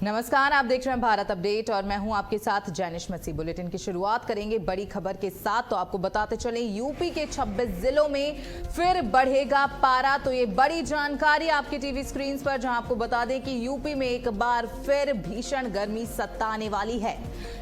नमस्कार, आप देख रहे हैं भारत अपडेट और मैं हूं आपके साथ जैनिश मसीह। बुलेटिन की शुरुआत करेंगे बड़ी खबर के साथ। तो आपको बताते चलें, यूपी के 26 जिलों में फिर बढ़ेगा पारा। तो ये बड़ी जानकारी आपकी टीवी स्क्रीन पर, जहां आपको बता दें कि यूपी में एक बार फिर भीषण गर्मी सताने वाली है,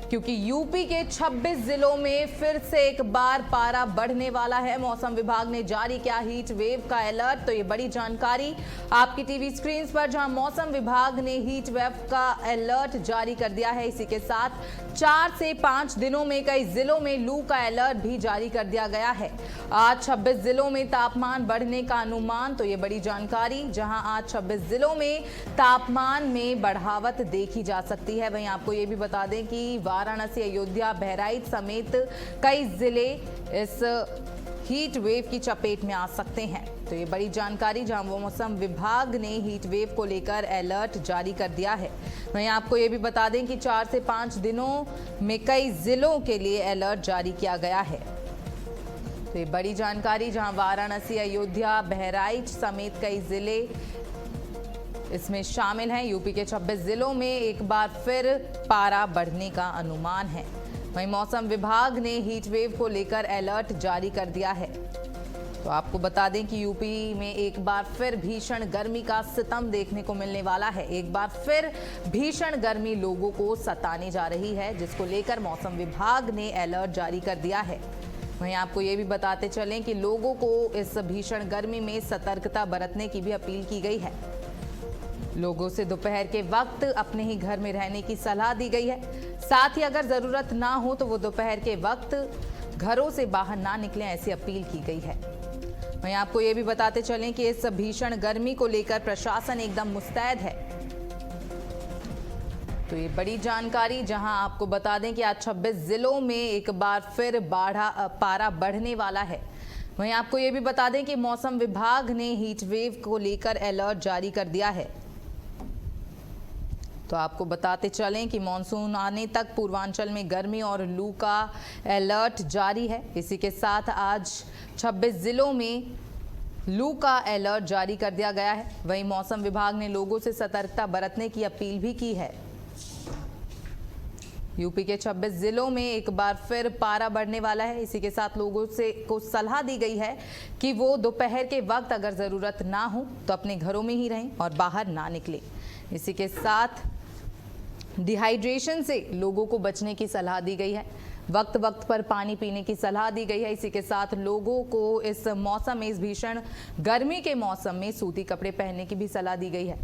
क्योंकि यूपी के 26 जिलों में फिर से एक बार पारा बढ़ने वाला है। मौसम विभाग ने जारी किया हीट वेव का अलर्ट। तो ये बड़ी जानकारी आपकी टीवी स्क्रीन पर, जहां मौसम विभाग ने हीट वेव का अलर्ट जारी कर दिया है। इसी के साथ 4 से 5 दिनों में कई जिलों में लू का अलर्ट भी जारी कर दिया गया है। आज 26 जिलों में तापमान बढ़ने का अनुमान। तो ये बड़ी जानकारी, जहां आज 26 जिलों में तापमान में बढ़ावट देखी जा सकती है। वहीं आपको ये भी बता दें कि वाराणसी, अयोध्या, बहराइच समेत कई जिले इस हीट वेव की चपेट में आ सकते हैं। तो ये बड़ी जानकारी, जहां मौसम विभाग ने हीट वेव को लेकर अलर्ट जारी कर दिया है। वहीं आपको ये भी बता दें कि 4 से 5 दिनों में कई जिलों के लिए अलर्ट जारी किया गया है। तो ये बड़ी जानकारी, जहां वाराणसी, अयोध्या, बहराइच समेत कई जिले इसमें शामिल हैं। यूपी के 26 जिलों में एक बार फिर पारा बढ़ने का अनुमान है। वहीं मौसम विभाग ने हीट वेव को लेकर अलर्ट जारी कर दिया है। तो आपको बता दें कि यूपी में एक बार फिर भीषण गर्मी का सितम देखने को मिलने वाला है। एक बार फिर भीषण गर्मी लोगों को सताने जा रही है, जिसको लेकर मौसम विभाग ने अलर्ट जारी कर दिया है। वहीं आपको ये भी बताते चलें कि लोगों को इस भीषण गर्मी में सतर्कता बरतने की भी अपील की गई है। लोगों से दोपहर के वक्त अपने ही घर में रहने की सलाह दी गई है। साथ ही अगर जरूरत ना हो तो वो दोपहर के वक्त घरों से बाहर ना निकलें, ऐसी अपील की गई है। वहीं आपको ये भी बताते चलें कि इस भीषण गर्मी को लेकर प्रशासन एकदम मुस्तैद है। तो ये बड़ी जानकारी, जहां आपको बता दें कि आज 26 जिलों में एक बार फिर पारा बढ़ने वाला है। वहीं आपको ये भी बता दें कि मौसम विभाग ने हीट वेव को लेकर अलर्ट जारी कर दिया है। तो आपको बताते चलें कि मानसून आने तक पूर्वांचल में गर्मी और लू का अलर्ट जारी है। इसी के साथ आज 26 जिलों में लू का अलर्ट जारी कर दिया गया है। वहीं मौसम विभाग ने लोगों से सतर्कता बरतने की अपील भी की है। यूपी के 26 जिलों में एक बार फिर पारा बढ़ने वाला है। इसी के साथ लोगों से को सलाह दी गई है कि वो दोपहर के वक्त अगर ज़रूरत ना हो तो अपने घरों में ही रहें और बाहर ना निकलें। इसी के साथ डिहाइड्रेशन से लोगों को बचने की सलाह दी गई है। वक्त वक्त पर पानी पीने की सलाह दी गई है। इसी के साथ लोगों को इस मौसम में, इस भीषण गर्मी के मौसम में सूती कपड़े पहनने की भी सलाह दी गई है।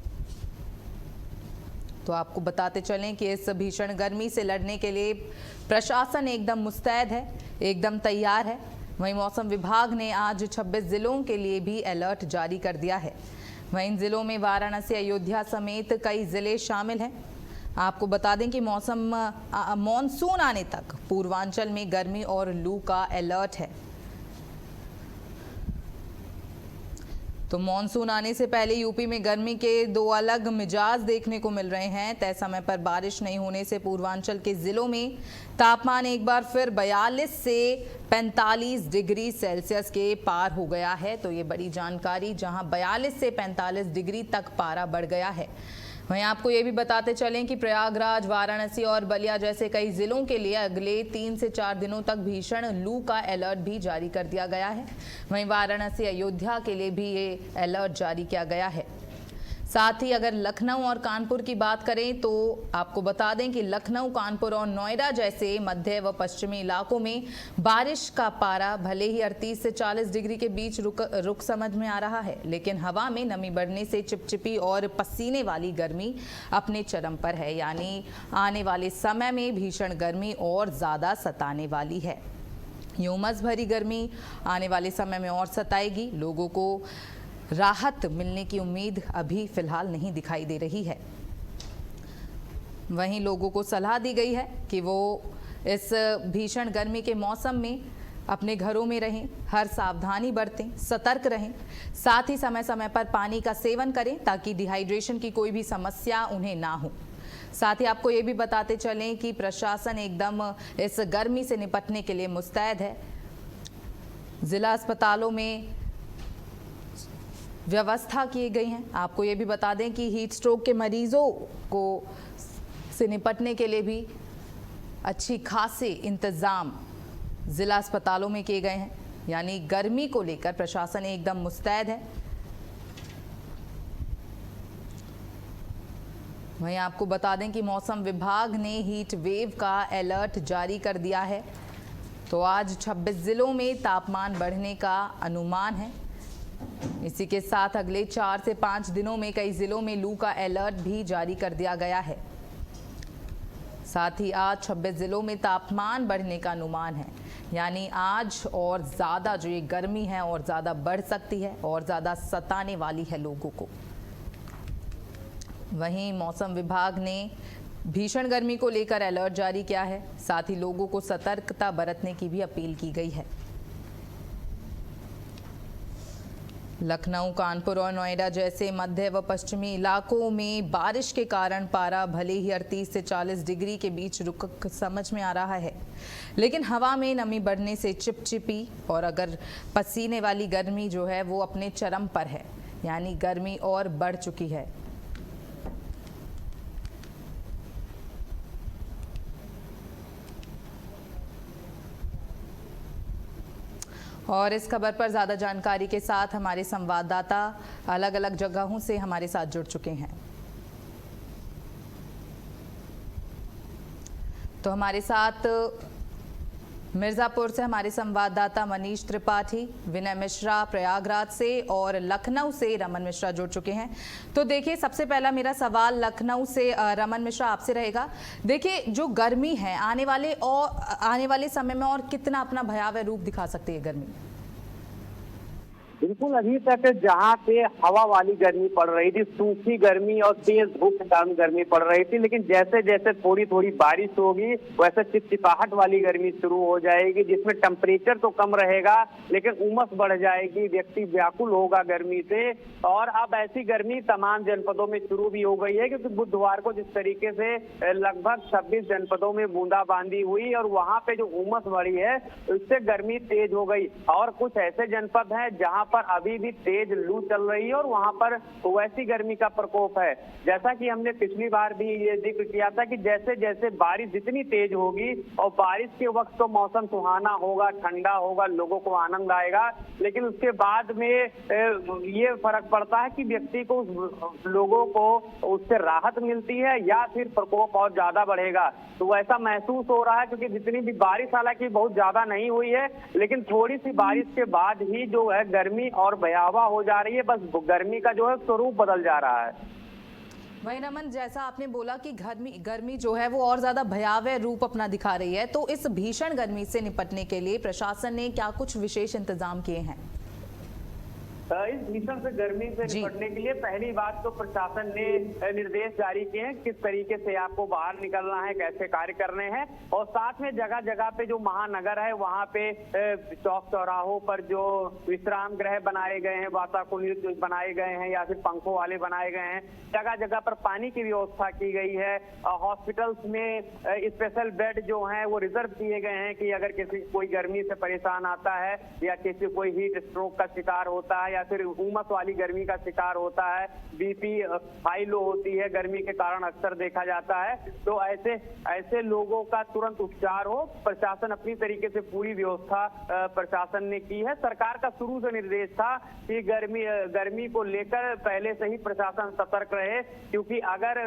तो आपको बताते चलें कि इस भीषण गर्मी से लड़ने के लिए प्रशासन एकदम मुस्तैद है, एकदम तैयार है। वहीं मौसम विभाग ने आज 26 जिलों के लिए भी अलर्ट जारी कर दिया है। वहीं इन जिलों में वाराणसी, अयोध्या समेत कई जिले शामिल हैं। आपको बता दें कि मॉनसून आने तक पूर्वांचल में गर्मी और लू का अलर्ट है। तो मॉनसून आने से पहले यूपी में गर्मी के 2 अलग मिजाज देखने को मिल रहे हैं। तय समय पर बारिश नहीं होने से पूर्वांचल के जिलों में तापमान एक बार फिर 42 से 45 डिग्री सेल्सियस के पार हो गया है। तो ये बड़ी जानकारी, जहां 42 से 45 डिग्री तक पारा बढ़ गया है। वहीं आपको ये भी बताते चलें कि प्रयागराज, वाराणसी और बलिया जैसे कई जिलों के लिए अगले 3 से 4 दिनों तक भीषण लू का अलर्ट भी जारी कर दिया गया है। वहीं वाराणसी, अयोध्या के लिए भी ये अलर्ट जारी किया गया है। साथ ही अगर लखनऊ और कानपुर की बात करें तो आपको बता दें कि लखनऊ, कानपुर और नोएडा जैसे मध्य व पश्चिमी इलाकों में बारिश का पारा भले ही 38 से 40 डिग्री के बीच रुक समझ में आ रहा है, लेकिन हवा में नमी बढ़ने से चिपचिपी और पसीने वाली गर्मी अपने चरम पर है। यानी आने वाले समय में भीषण गर्मी और ज़्यादा सताने वाली है। ये उमस भरी गर्मी आने वाले समय में और सताएगी। लोगों को राहत मिलने की उम्मीद अभी फिलहाल नहीं दिखाई दे रही है। वहीं लोगों को सलाह दी गई है कि वो इस भीषण गर्मी के मौसम में अपने घरों में रहें, हर सावधानी बरतें, सतर्क रहें। साथ ही समय समय पर पानी का सेवन करें ताकि डिहाइड्रेशन की कोई भी समस्या उन्हें ना हो। साथ ही आपको ये भी बताते चलें कि प्रशासन एकदम इस गर्मी से निपटने के लिए मुस्तैद है। जिला अस्पतालों में व्यवस्था की गई है। आपको ये भी बता दें कि हीट स्ट्रोक के मरीजों को से निपटने के लिए भी अच्छी खासे इंतजाम जिला अस्पतालों में किए गए हैं। यानी गर्मी को लेकर प्रशासन एकदम मुस्तैद है। वहीं आपको बता दें कि मौसम विभाग ने हीट वेव का अलर्ट जारी कर दिया है। तो आज 26 जिलों में तापमान बढ़ने का अनुमान है। इसी के साथ अगले 4 से 5 दिनों में कई जिलों में लू का अलर्ट भी जारी कर दिया गया है। साथ ही आज 26 जिलों में तापमान बढ़ने का अनुमान है। यानी आज और ज़्यादा जो ये गर्मी है और ज़्यादा बढ़ सकती है और ज़्यादा सताने वाली है लोगों को। वहीं मौसम विभाग ने भीषण गर्मी को लेकर अलर्ट जारी किया है। साथ ही लोगों को सतर्कता बरतने की भी अपील की गई है। लखनऊ, कानपुर और नोएडा जैसे मध्य व पश्चिमी इलाकों में बारिश के कारण पारा भले ही 38 से 40 डिग्री के बीच रुक समझ में आ रहा है, लेकिन हवा में नमी बढ़ने से चिपचिपी और अगर पसीने वाली गर्मी जो है वो अपने चरम पर है। यानी गर्मी और बढ़ चुकी है। और इस खबर पर ज़्यादा जानकारी के साथ हमारे संवाददाता अलग अलग जगहों से हमारे साथ जुड़ चुके हैं। तो हमारे साथ मिर्ज़ापुर से हमारे संवाददाता मनीष त्रिपाठी, विनय मिश्रा प्रयागराज से और लखनऊ से रमन मिश्रा जुड़ चुके हैं। तो देखिए, सबसे पहला मेरा सवाल लखनऊ से रमन मिश्रा आपसे रहेगा। देखिए, जो गर्मी है आने वाले समय में और कितना अपना भयावह रूप दिखा सकती है गर्मी? बिल्कुल, अभी तक जहाँ पे हवा वाली गर्मी पड़ रही थी, सूखी गर्मी और तेज धूप के कारण गर्मी पड़ रही थी, लेकिन जैसे जैसे थोड़ी थोड़ी बारिश होगी वैसे चिपचिपाहट वाली गर्मी शुरू हो जाएगी, जिसमें टेम्परेचर तो कम रहेगा लेकिन उमस बढ़ जाएगी, व्यक्ति व्याकुल होगा गर्मी से। और अब ऐसी गर्मी तमाम जनपदों में शुरू भी हो गई है, क्योंकि बुधवार को जिस तरीके से लगभग 26 जनपदों में बूंदाबांदी हुई और वहाँ पे जो उमस बढ़ी है उससे गर्मी तेज हो गई। और कुछ ऐसे जनपद हैं जहाँ पर अभी भी तेज लू चल रही है और वहां पर वैसी गर्मी का प्रकोप है। जैसा कि हमने पिछली बार भी ये जिक्र किया था कि जैसे जैसे बारिश जितनी तेज होगी और बारिश के वक्त तो मौसम सुहाना होगा, ठंडा होगा, लोगों को आनंद आएगा, लेकिन उसके बाद में ये फर्क पड़ता है कि व्यक्ति को, लोगों को उससे राहत मिलती है या फिर प्रकोप और ज्यादा बढ़ेगा। तो ऐसा महसूस हो रहा है, क्योंकि जितनी भी बारिश हालांकि बहुत ज्यादा नहीं हुई है, लेकिन थोड़ी सी बारिश के बाद ही जो है गर्मी और भयावह हो जा रही है। बस गर्मी का जो है स्वरूप बदल जा रहा है। वही रमन, जैसा आपने बोला कि गर्मी जो है वो और ज्यादा भयावह रूप अपना दिखा रही है, तो इस भीषण गर्मी से निपटने के लिए प्रशासन ने क्या कुछ विशेष इंतजाम किए हैं? इस भीषण से गर्मी से निपटने के लिए पहली बात तो प्रशासन ने निर्देश जारी किए हैं किस तरीके से आपको बाहर निकलना है, कैसे कार्य करने हैं। और साथ में जगह जगह पे जो महानगर है वहाँ पे चौक चौराहों पर जो विश्राम गृह बनाए गए हैं, वातानुकूलित बनाए गए हैं या फिर पंखों वाले बनाए गए हैं, जगह जगह पर पानी की व्यवस्था की गई है। हॉस्पिटल्स में स्पेशल बेड जो है वो रिजर्व किए गए हैं कि अगर किसी कोई गर्मी से परेशान आता है या किसी कोई हीट स्ट्रोक का शिकार होता है या फिर उमस वाली गर्मी का शिकार होता है, बीपी हाई लो होती है गर्मी के कारण अक्सर देखा जाता है, तो ऐसे लोगों का तुरंत उपचार हो, प्रशासन अपनी तरीके से पूरी व्यवस्था प्रशासन ने की है। सरकार का शुरू से निर्देश था कि गर्मी को लेकर पहले से ही प्रशासन सतर्क रहे, क्योंकि अगर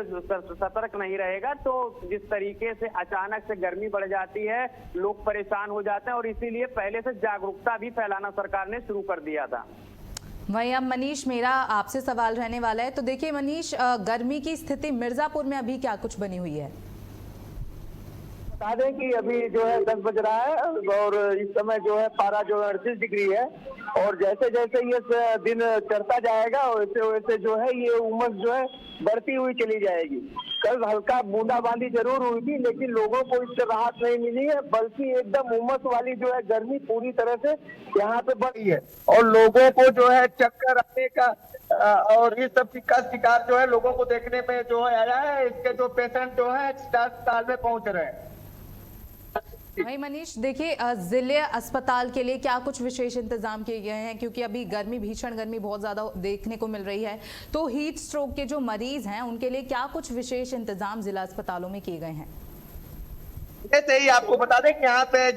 सतर्क नहीं रहेगा तो जिस तरीके से अचानक से गर्मी बढ़ जाती है लोग परेशान हो जाते हैं, और इसीलिए पहले से जागरूकता भी फैलाना सरकार ने शुरू कर दिया था। वहीं अब मनीष, मेरा आपसे सवाल रहने वाला है। तो देखिए मनीष, गर्मी की स्थिति मिर्जापुर में अभी क्या कुछ बनी हुई है? बता दें कि अभी जो है 10 बज रहा है और इस समय जो है पारा जो है 38 डिग्री है, और जैसे जैसे ये दिन चढ़ता जाएगा वैसे वैसे जो है ये उमस जो है बढ़ती हुई चली जाएगी। कल हल्का बूंदाबांदी जरूर हुई थी, लेकिन लोगों को इससे राहत नहीं मिली है, बल्कि एकदम उमस वाली जो है गर्मी पूरी तरह से यहाँ पे बढ़ी है और लोगों को जो है चक्कर आने का और इस सब का शिकार जो है लोगों को देखने में जो है आया है। इसके जो पेशेंट जो है अस्पताल में पहुंच रहे हैं। भाई मनीष, देखिए जिले अस्पताल के लिए क्या कुछ विशेष इंतजाम किए गए हैं, क्योंकि अभी भीषण गर्मी बहुत ज्यादा देखने को मिल रही है, तो हीट स्ट्रोक के जो मरीज हैं उनके लिए क्या कुछ विशेष इंतजाम जिला अस्पतालों में किए गए हैं? जैसे ही आपको बता दें कि यहाँ पे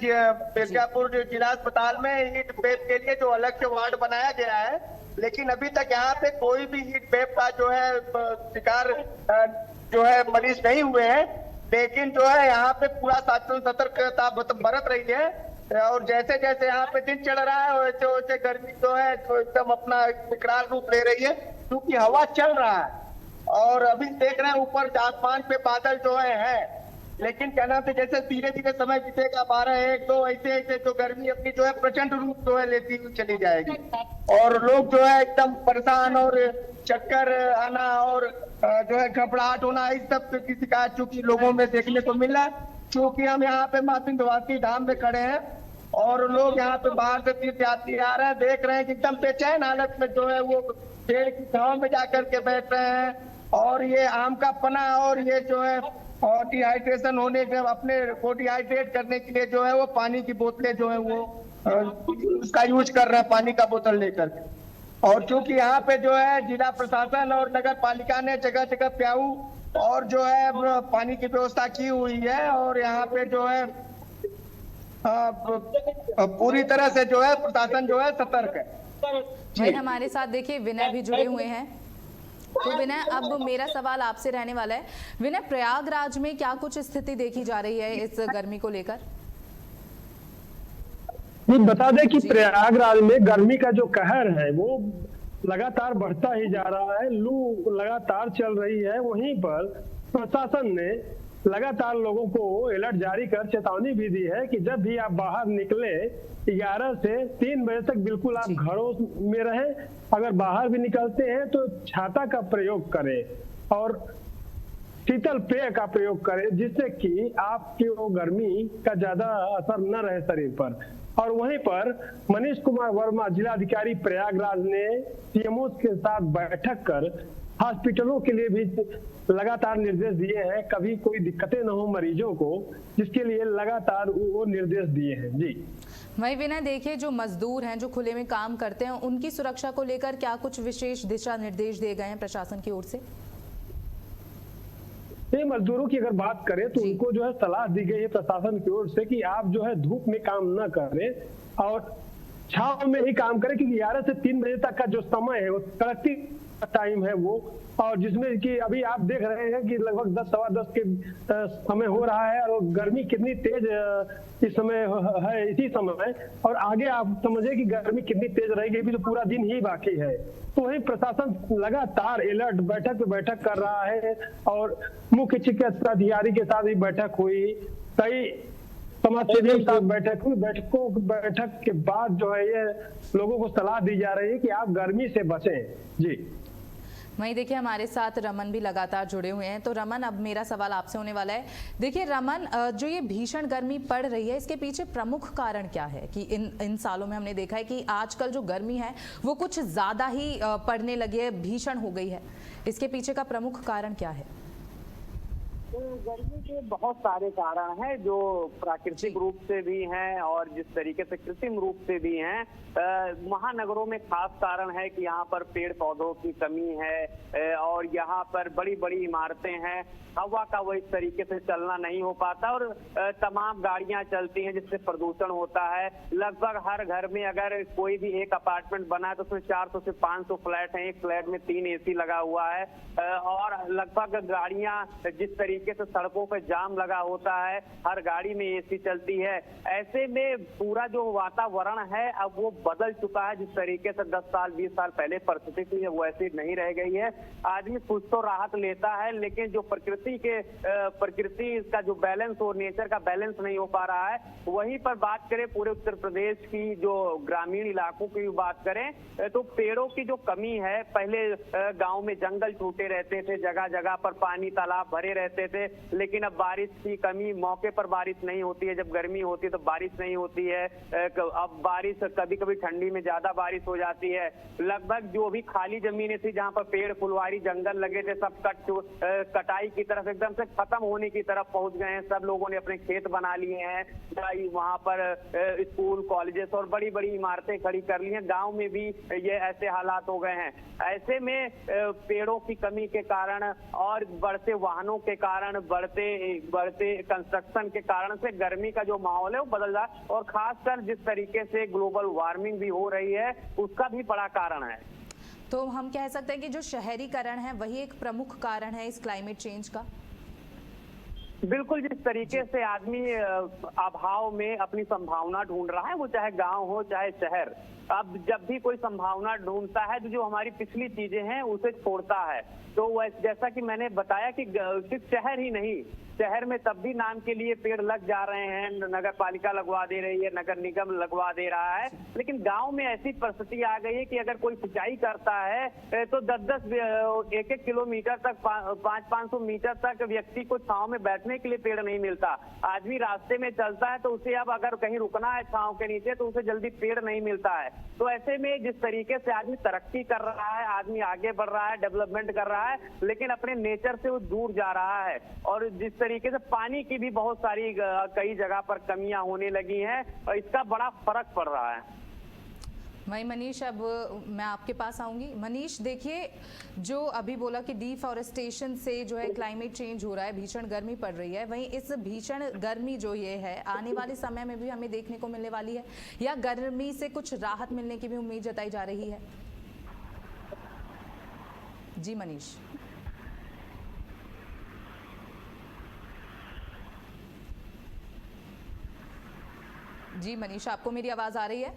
मिर्जापुर जिला अस्पताल में हीट वेव के लिए जो अलग से वार्ड बनाया गया है, लेकिन अभी तक यहाँ पे कोई भी हीट वेव का जो है शिकार जो है मरीज नहीं हुए हैं। लेकिन जो है यहाँ पे पूरा शासन सतर्कता बरत रही है, और जैसे जैसे यहाँ पे दिन चढ़ रहा है वैसे वैसे गर्मी जो है तो एकदम अपना विकराल रूप ले रही है, क्योंकि हवा चल रहा है और अभी देख रहे हैं ऊपर आसमान पे बादल जो है। लेकिन क्या नाम है, जैसे धीरे धीरे समय बीतेगा 12, 1, 2 ऐसे ऐसे जो गर्मी अपनी जो है प्रचंड रूप जो है लेती हुई चली जाएगी, और लोग जो है एकदम परेशान और चक्कर आना और जो है घबराहट होना, इस सब की शिकायत चूंकि लोगों में देखने को मिला। क्योंकि हम यहाँ पे माँ विंध्यवासिनी धाम में खड़े हैं और लोग यहाँ पे बाहर से तीर्थयात्री आ रहे हैं, देख रहे हैं कि एकदम बेचैन हालत में जो है वो पेड़ की छांव में जाकर के बैठ रहे हैं, और ये आम का पना और ये जो है और डिहाइड्रेशन होने के अपने को डिहाइड्रेट करने के लिए जो है वो पानी की बोतलें जो है वो उसका यूज कर रहे हैं, पानी का बोतल लेकर के। और चूंकि यहाँ पे जो है जिला प्रशासन और नगर पालिका ने जगह जगह प्याऊ और जो है पानी की व्यवस्था की हुई है, और यहाँ पे जो है पूरी तरह से जो है प्रशासन जो है सतर्क है। भाई हमारे साथ देखिए विनय भी जुड़े हुए हैं। तो विनय, अब मेरा सवाल आपसे रहने वाला है। विनय, प्रयागराज में क्या कुछ स्थिति देखी जा रही है इस गर्मी को लेकर? बता दें कि प्रयागराज में गर्मी का जो कहर है वो लगातार बढ़ता ही जा रहा है, लू लगातार चल रही है। वहीं पर प्रशासन ने लगातार लोगों को अलर्ट जारी कर चेतावनी भी दी है कि जब भी आप बाहर निकले 11 से 3 बजे तक बिल्कुल आप घरों में रहें। अगर बाहर भी निकलते हैं तो छाता का प्रयोग करें और शीतल पेय का प्रयोग करें, जिससे कि आपकी वो गर्मी का ज्यादा असर न रहे शरीर पर। और वहीं पर मनीष कुमार वर्मा जिलाधिकारी प्रयागराज ने सीएमओ के साथ बैठक कर हॉस्पिटलों के लिए भी लगातार निर्देश दिए हैं, कभी कोई दिक्कतें न हो मरीजों को, जिसके लिए लगातार वो निर्देश दिए हैं। जी वही विनय, देखिए जो मजदूर हैं जो खुले में काम करते हैं उनकी सुरक्षा को लेकर क्या कुछ विशेष दिशा निर्देश दिए गए हैं प्रशासन की ओर से? ये मजदूरों की अगर बात करें तो उनको जो है सलाह दी गई है प्रशासन की ओर से कि आप जो है धूप में काम न करें और छांव में ही काम करें, क्योंकि 11 से 3 बजे तक का जो समय है वो कड़कती टाइम है वो, और जिसमें कि अभी आप देख रहे हैं कि लगभग 10, सवा 10 के समय हो रहा है और गर्मी कितनी तेज इस समय है इसी समय, और आगे आप समझे कि गर्मी कितनी तेज रहेगी, अभी तो पूरा दिन ही बाकी है। तो वही प्रशासन लगातार अलर्ट बैठक पे बैठक कर रहा है और मुख्य चिकित्सा अधिकारी के साथ भी बैठक हुई, कई समाज सेवियों के साथ बैठक हुई। बैठक के बाद जो है ये लोगों को सलाह दी जा रही है कि आप गर्मी से बचें। जी वहीं देखिए हमारे साथ रमन भी लगातार जुड़े हुए हैं। तो रमन, अब मेरा सवाल आपसे होने वाला है। देखिए रमन, जो ये भीषण गर्मी पड़ रही है इसके पीछे प्रमुख कारण क्या है कि इन सालों में हमने देखा है कि आजकल जो गर्मी है वो कुछ ज्यादा ही पड़ने लगी है, भीषण हो गई है। इसके पीछे का प्रमुख कारण क्या है? गर्मी के बहुत सारे कारण हैं जो प्राकृतिक रूप से भी हैं और जिस तरीके से कृत्रिम रूप से भी हैं। महानगरों में खास कारण है कि यहाँ पर पेड़ पौधों की कमी है और यहाँ पर बड़ी बड़ी इमारतें हैं, हवा का वो इस तरीके से चलना नहीं हो पाता और तमाम गाड़ियां चलती हैं जिससे प्रदूषण होता है। लगभग हर घर में अगर कोई भी एक अपार्टमेंट बना है तो उसमें 400 से 500 फ्लैट हैं, एक फ्लैट में 3 एसी लगा हुआ है और लगभग गाड़ियां जिस तरीके से सड़कों पर जाम लगा होता है, हर गाड़ी में एसी चलती है। ऐसे में पूरा जो वातावरण है अब वो बदल चुका है। जिस तरीके से 10 साल 20 साल पहले परिस्थिति थी वो ऐसी नहीं रह गई है। आदमी कुछ तो राहत लेता है लेकिन जो प्रकृति का जो बैलेंस हो, नेचर का बैलेंस नहीं हो पा रहा है। वहीं पर बात करें पूरे उत्तर प्रदेश की जो ग्रामीण इलाकों की बात करें तो पेड़ों की जो कमी है, पहले गांव में जंगल टूटे रहते थे, जगह जगह पर पानी तालाब भरे रहते थे, लेकिन अब बारिश की कमी, मौके पर बारिश नहीं होती है। जब गर्मी होती है तो बारिश नहीं होती है। अब बारिश कभी कभी ठंडी में ज्यादा बारिश हो जाती है। लगभग जो भी खाली जमीनें थी जहाँ पर पेड़ फुलवारी जंगल लगे थे सब कटाई की तरफ, एकदम से खत्म होने की तरफ पहुंच गए हैं। सब लोगों ने अपने खेत बना लिए हैं, वहां पर स्कूल कॉलेजेस और बड़ी बड़ी इमारतें खड़ी कर ली हैं। गांव में भी ये ऐसे हालात हो गए हैं। ऐसे में पेड़ों की कमी के कारण और बढ़ते वाहनों के कारण, बढ़ते कंस्ट्रक्शन के कारण से गर्मी का जो माहौल है वो बदल रहा है। और खासकर जिस तरीके से ग्लोबल वार्मिंग भी हो रही है उसका भी बड़ा कारण है। तो हम कह सकते हैं कि जो शहरीकरण है वही एक प्रमुख कारण है इस क्लाइमेट चेंज का। बिल्कुल, जिस तरीके से आदमी अभाव में अपनी संभावना ढूंढ रहा है, वो चाहे गांव हो चाहे शहर। अब जब भी कोई संभावना ढूंढता है तो जो हमारी पिछली चीजें हैं उसे छोड़ता है। तो जैसा कि मैंने बताया कि सिर्फ शहर ही नहीं, शहर में तब भी नाम के लिए पेड़ लग जा रहे हैं, नगर पालिका लगवा दे रही है, नगर निगम लगवा दे रहा है। लेकिन गांव में ऐसी परिस्थिति आ गई है कि अगर कोई सिंचाई करता है तो 10-10 1-1 किलोमीटर तक, 500-500 मीटर तक व्यक्ति को छांव में बैठने के लिए पेड़ नहीं मिलता। आदमी रास्ते में चलता है तो उसे अब अगर कहीं रुकना है छांव के नीचे तो उसे जल्दी पेड़ नहीं मिलता है। तो ऐसे में जिस तरीके से आदमी तरक्की कर रहा है, आदमी आगे बढ़ रहा है, डेवलपमेंट कर रहा है, लेकिन अपने नेचर से वो दूर जा रहा है। और जिस तरीके से पानी की भी बहुत सारी कई जगह पर कमियां होने लगी हैं और इसका बड़ा फर्क पड़ रहा है। वही मनीष, अब मैं आपके पास आऊंगी। मनीष, देखिए जो अभी बोला कि डिफॉरेस्टेशन से जो है क्लाइमेट चेंज हो रहा है, भीषण गर्मी पड़ रही है, वहीं इस भीषण गर्मी जो ये है आने वाले समय में भी हमें देखने को मिलने वाली है, या गर्मी से कुछ राहत मिलने की भी उम्मीद जताई जा रही है? जी मनीष। जी मनीष, आपको मेरी आवाज आ रही है?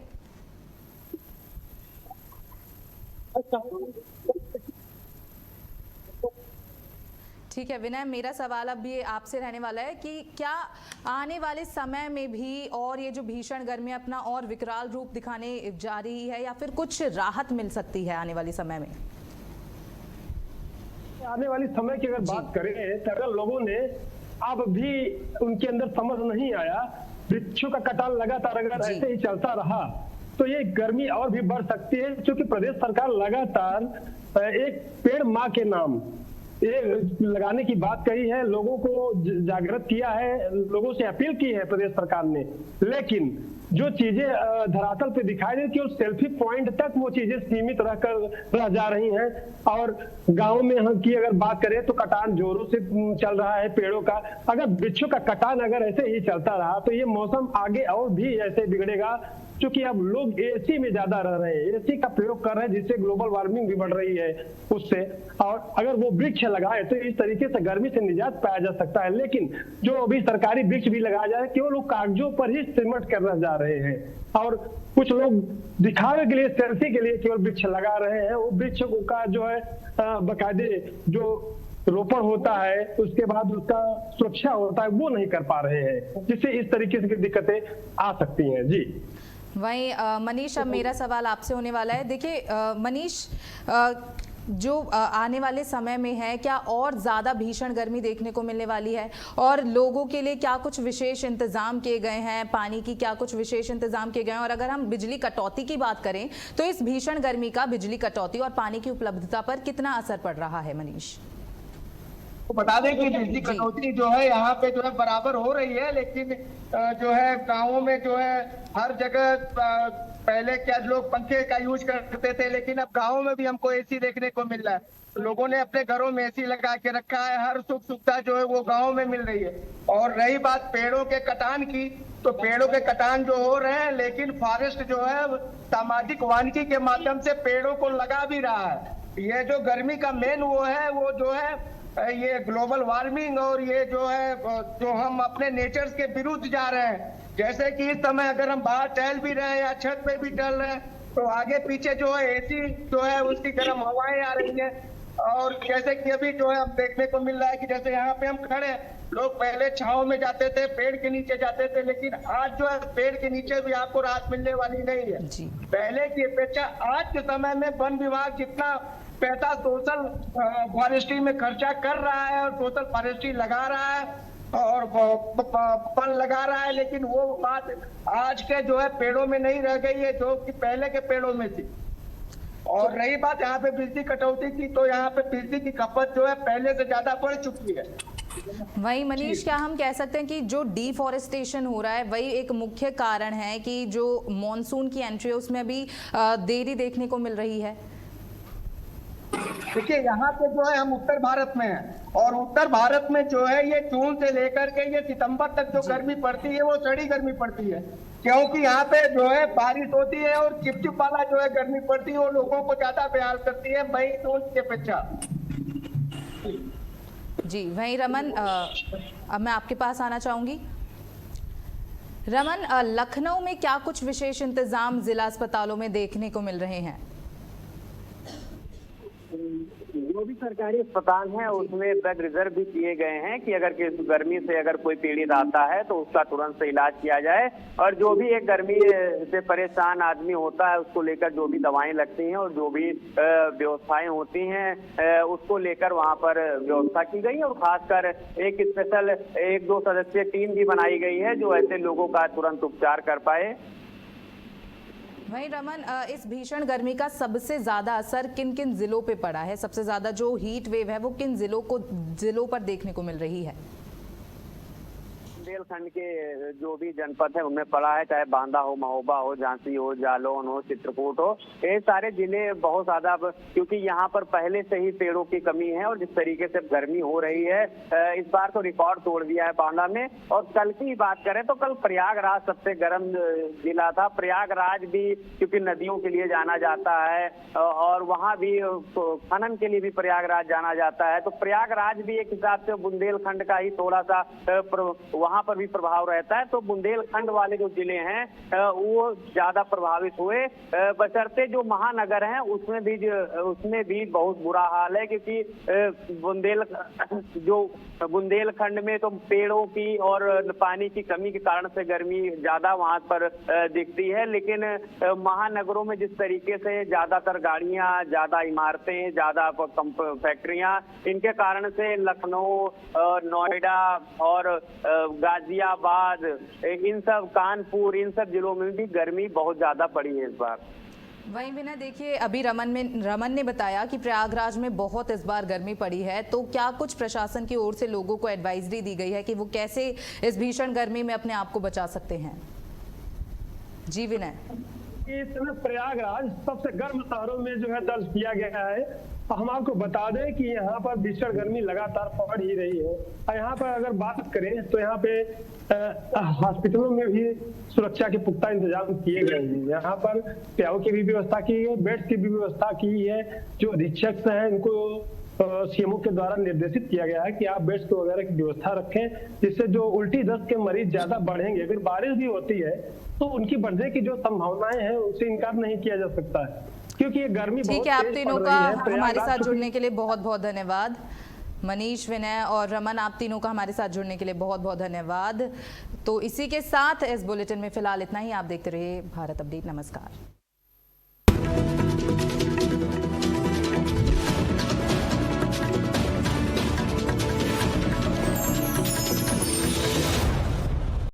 ठीक है विनय, मेरा सवाल अब ये आपसे रहने वाला है कि क्या आने वाले समय में भी और ये जो भीषण गर्मी अपना और विकराल रूप दिखाने जा रही है, या फिर कुछ राहत मिल सकती है आने वाले समय में? आने वाली समय की अगर बात करें तो अगर लोगों ने अब भी उनके अंदर समझ नहीं आया, वृक्षों का कटान लगातार अगर ऐसे ही चलता रहा तो ये गर्मी और भी बढ़ सकती है। क्योंकि प्रदेश सरकार लगातार एक पेड़ माँ के नाम ये लगाने की बात कही है, लोगों को जागृत किया है, लोगों से अपील की है प्रदेश सरकार ने। लेकिन जो चीजें धरातल पे दिखाई दे केवल सेल्फी पॉइंट तक वो चीजें सीमित रह जा रही हैं। और गांव में हम की अगर बात करें तो कटान जोरों से चल रहा है पेड़ों का। अगर वृक्षों का कटान अगर ऐसे ही चलता रहा तो ये मौसम आगे और भी ऐसे बिगड़ेगा। क्योंकि अब लोग एसी में ज्यादा रह रहे हैं, एसी का प्रयोग कर रहे हैं, जिससे ग्लोबल वार्मिंग भी बढ़ रही है उससे। और अगर वो वृक्ष लगाए तो इस तरीके से गर्मी से निजात पाया जा सकता है। लेकिन जो अभी सरकारी वृक्ष भी लगाया जा रहा है केवल वो कागजों पर ही सिमट कर रह जा रहे हैं। और कुछ लोग दिखावे के लिए, सेल्फी के लिए केवल वृक्ष लगा रहे हैं। वो वृक्ष का जो है बाकायदे जो रोपण होता है, उसके बाद उसका सुरक्षा होता है, वो नहीं कर पा रहे हैं, जिससे इस तरीके से दिक्कतें आ सकती हैं। जी वहीं मनीष, अब मेरा सवाल आपसे होने वाला है। देखिए मनीष, जो आने वाले समय में है क्या और ज़्यादा भीषण गर्मी देखने को मिलने वाली है, और लोगों के लिए क्या कुछ विशेष इंतजाम किए गए हैं, पानी की क्या कुछ विशेष इंतजाम किए गए हैं? और अगर हम बिजली कटौती की बात करें तो इस भीषण गर्मी का बिजली कटौती और पानी की उपलब्धता पर कितना असर पड़ रहा है? मनीष, तो बता दें कि बिजली कटौती जो है यहाँ पे जो है बराबर हो रही है, लेकिन जो है गाँवों में जो है हर जगह पहले क्या लोग पंखे का यूज करते थे, लेकिन अब गाँवों में भी हमको एसी देखने को मिल रहा है। लोगों ने अपने घरों में एसी लगा के रखा है, हर सुख सुविधा जो है वो गाँव में मिल रही है। और रही बात पेड़ों के कटान की, तो पेड़ों के कटान जो हो रहे हैं, लेकिन फॉरेस्ट जो है सामाजिक वानिकी के माध्यम से पेड़ों को लगा भी रहा है। ये जो गर्मी का मेन वो है, वो जो है ये ग्लोबल वार्मिंग और ये जो है जो हम अपने नेचर्स के विरुद्ध जा रहे हैं। जैसे कि इस समय अगर हम बाहर टहल भी रहे हैं या छत पे भी टहल रहे हैं तो आगे पीछे जो है एसी जो है उसकी गर्म हवाएं आ रही हैं। और जैसे कि अभी जो है हम देखने को मिल रहा है कि जैसे यहाँ पे हम खड़े हैं, लोग पहले छांव में जाते थे, पेड़ के नीचे जाते थे, लेकिन आज जो है पेड़ के नीचे भी आपको राहत मिलने वाली नहीं है। पहले की अपेक्षा आज के समय में वन विभाग जितना पैसा सोशल फॉरेस्ट्री में खर्चा कर रहा है और सोशल फॉरेस्ट्री लगा रहा है और फल लगा रहा है, लेकिन वो बात आज के जो है पेड़ों में नहीं रह गई है जो कि पहले के पेड़ों में थी। और रही बात यहाँ पे बिजली कटौती की, तो यहाँ पे बिजली की खपत जो है पहले से ज्यादा बढ़ चुकी है। वही मनीष, क्या हम कह सकते हैं कि जो डिफॉरेस्टेशन हो रहा है वही एक मुख्य कारण है कि जो मॉनसून की एंट्री है उसमें भी देरी देखने को मिल रही है? देखिए यहाँ पे जो है हम उत्तर भारत में हैं और उत्तर भारत में जो है ये जून से लेकर के ये सितंबर तक जो गर्मी पड़ती है वो सड़ी गर्मी पड़ती है, क्योंकि यहाँ पे जो है बारिश होती है और चिपचिप वाला जो है गर्मी पड़ती है वो लोगों को ज्यादा बेहाल करती है मई जून की अपेक्षा। जी वहीं रमन, अब मैं आपके पास आना चाहूंगी। रमन, लखनऊ में क्या कुछ विशेष इंतजाम जिला अस्पतालों में देखने को मिल रहे हैं? जो भी सरकारी अस्पताल हैं उसमें बेड रिजर्व भी किए गए हैं कि अगर गर्मी से अगर कोई पीड़ित आता है तो उसका तुरंत से इलाज किया जाए, और जो भी एक गर्मी से परेशान आदमी होता है उसको लेकर जो भी दवाएं लगती हैं और जो भी व्यवस्थाएं होती हैं उसको लेकर वहां पर व्यवस्था की गई है। और खासकर एक स्पेशल 1-2 सदस्यीय टीम भी बनाई गई है जो ऐसे लोगों का तुरंत उपचार कर पाए। वहीं रमन, इस भीषण गर्मी का सबसे ज्यादा असर किन किन जिलों पे पड़ा है? सबसे ज्यादा जो हीट वेव है वो किन जिलों पर देखने को मिल रही है? बुंदेलखंड के जो भी जनपद है उनमें पड़ा है, चाहे बांदा हो, महोबा हो, झांसी हो, जालौन हो, चित्रकूट हो, ये सारे जिले बहुत ज्यादा, क्योंकि यहाँ पर पहले से ही पेड़ों की कमी है और जिस तरीके से गर्मी हो रही है इस बार तो रिकॉर्ड तोड़ दिया है बांदा में। और कल की बात करें तो कल प्रयागराज सबसे गर्म जिला था। प्रयागराज भी क्योंकि नदियों के लिए जाना जाता है और वहाँ भी खनन के लिए भी प्रयागराज जाना जाता है, तो प्रयागराज भी एक हिसाब से बुंदेलखंड का ही थोड़ा सा वहाँ पर भी प्रभाव रहता है। तो बुंदेलखंड वाले जो जिले हैं वो ज्यादा प्रभावित हुए, बशर्ते जो महानगर हैं उसमें भी बहुत बुरा हाल है, क्योंकि बुंदेलखंड में तो पेड़ों की और पानी की कमी के कारण से गर्मी ज्यादा वहां पर दिखती है, लेकिन महानगरों में जिस तरीके से ज्यादातर गाड़ियां, ज्यादा इमारतें, ज्यादा फैक्ट्रियां, इनके कारण से लखनऊ, नोएडा और गाजियाबाद, इन सब कानपुर, इन सब जिलों में भी गर्मी बहुत ज्यादा पड़ी है इस बार। वहीं विनय, देखिए अभी रमन ने बताया कि प्रयागराज में बहुत इस बार गर्मी पड़ी है, तो क्या कुछ प्रशासन की ओर से लोगों को एडवाइजरी दी गई है कि वो कैसे इस भीषण गर्मी में अपने आप को बचा सकते हैं? जी विनय। इस समय प्रयागराज सबसे गर्म शहरों में जो है दर्ज किया गया है। हम आपको बता दें कि यहाँ पर भीषण गर्मी लगातार पड़ ही रही है। और यहाँ पर अगर बात करें तो यहाँ पे हॉस्पिटलों में भी सुरक्षा के पुख्ता इंतजाम किए गए हैं। यहाँ पर प्याऊ की भी व्यवस्था की है, बेड्स की भी व्यवस्था की है। जो अधीक्षक हैं इनको सीएमओ के द्वारा निर्देशित किया गया है कि आप बेड्स वगैरह की व्यवस्था रखें, जिससे जो उल्टी दस्त के मरीज ज्यादा बढ़ेंगे। अगर बारिश भी होती है तो उनकी बढ़ने की जो संभावनाएं हैं उससे इनकार नहीं किया जा सकता है, क्योंकि ये गर्मी ठीक है। आप तीनों का हमारे साथ जुड़ने के लिए बहुत बहुत धन्यवाद। मनीष, विनय और रमन, आप तीनों का हमारे साथ जुड़ने के लिए बहुत बहुत धन्यवाद। तो इसी के साथ इस बुलेटिन में फिलहाल इतना ही। आप देखते रहिए भारत अपडेट। नमस्कार।